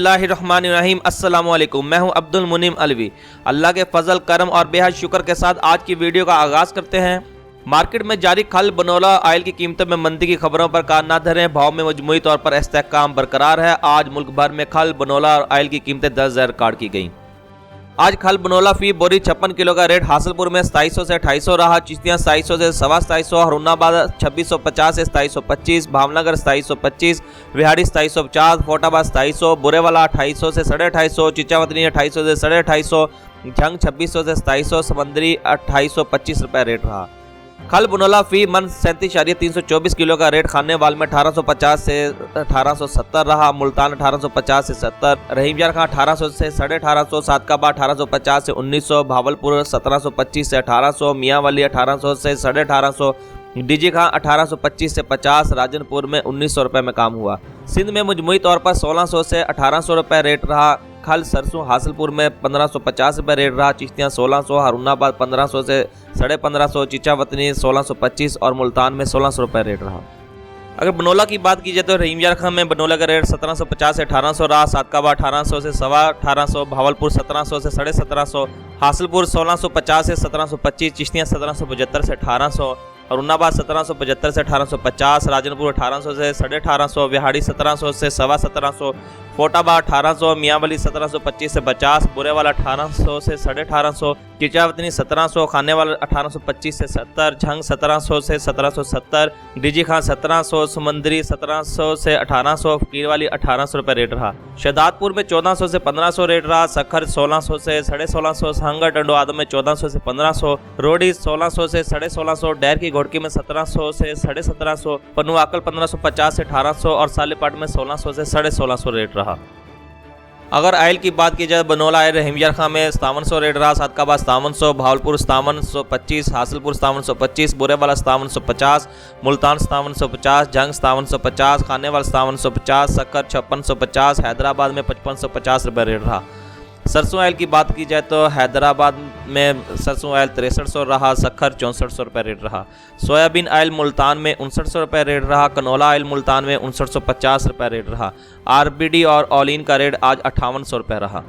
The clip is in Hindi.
बिस्मिल्लाहिर्रहमानिर्रहीम। अस्सलाम वालेकुम। मैं हूं अब्दुल मुनीम अलवी। अल्लाह के फजल करम और बेहद शुक्र के साथ आज की वीडियो का आगाज़ करते हैं। मार्केट में जारी खल बनोला ऑयल की कीमतों में मंदी की खबरों पर कान न धरें। भाव में मजमूई तौर पर इस्तेहकाम बरकरार है। आज मुल्क भर में खल बनोला और ऑयल की कीमतें 10,000 रिकॉर्ड की गई। आज खल बनोला फी बोरी 56 किलो का रेट हासिलपुर में 2700 से 2800 रहा। चिश्तियाँ 2700 से 2750, हरुणाबाद 2650 से 2725, भावनगर 2725, विहाड़ी 2750, फोटाबाद 2700, बुरेवाला 2800 से 2850, चिचावतनी 2800 से 2850, झंग 2600 से 2700, समंदरी 2825 रुपये रेट रहा। खल बनोला फी मन 37.324 किलो का रेट खाने वाल में 1850 से 1870 रहा। मुल्तान 1850 से 70, रहीमयार खां 1800 से 1850, सादकाबाद 1850 से 1900, भावलपुर 1725 से 1800, मियांवाली 1800 से 1850, डीजी खां 1825 से 50, राजनपुर में 1900 रुपये में काम हुआ। सिंध में मजमूई तौर पर 1600 से 1800 रुपये रेट रहा। खल सरसों हासिलपुर में 1550 रुपये रेट रहा। चिश्तियाँ 1600, हरुणाबाद 1500 से 1550, चिचावतनी 1625 और मुल्तान में 1600 रुपये रेट रहा। अगर बनोला की बात की जाए तो रहीमयार खां में बनोला का रेट 1750 से 1800 रहा। सादकाबाद 1800 से 1850, भावलपुर 1700 से 1750, हासिलपुर 1650 से 1725, चिश्तियाँ 1775 से 1800, हरुणाबाद 1775 से 1850, राजनपुर 1800 से 1850, विहाड़ी 1700 से 1750, फोटाबाद 1800, मियांवाली 1725 से 50, बुरेवाला 1800 से 1850, चिचावतनी 1700, खानेवाला 1825 से 70, झंग 1700 से 1770, डीजी खां 1700, समंदरी 1700 से 1800, फकीरवाली 1800 रुपये रेट रहा। शहदादपुर में 1400 से 1500 रेट रहा। सखर 1600 से 1650, संगर टंडो आदम में 1400 से 1500, रोडी 1600 से 1650, डैर की घोड़की में 1700 से 1750, पनुआकल 1550 से 1800 और सालेपाट में 1600 से 1650 रेट रहा। अगर ऑयल की बात की जाए बनोला ऑयल रहीमयार खां में 5700 रेट रहा। सादकाबाद 5700, भावलपुर 5725, हासिलपुर 5725, बुरेवाला 5750, मुल्तान 5750, झंग 5750, खानेवाल 5750, सक्कर 5650, हैदराबाद में 5550 रुपये रेट रहा। सरसों ऑयल की बात की जाए तो हैदराबाद में सरसों ऑयल 6300 रहा। सखर 6400 रुपये रेट रहा। सोयाबीन ऑयल मुल्तान में 5900 रुपये रेट रहा। कनोला ऑयल मुल्तान में 5950 रुपये रेट रहा। आरबीडी और ऑलिन का रेट आज 5800 रुपये रहा।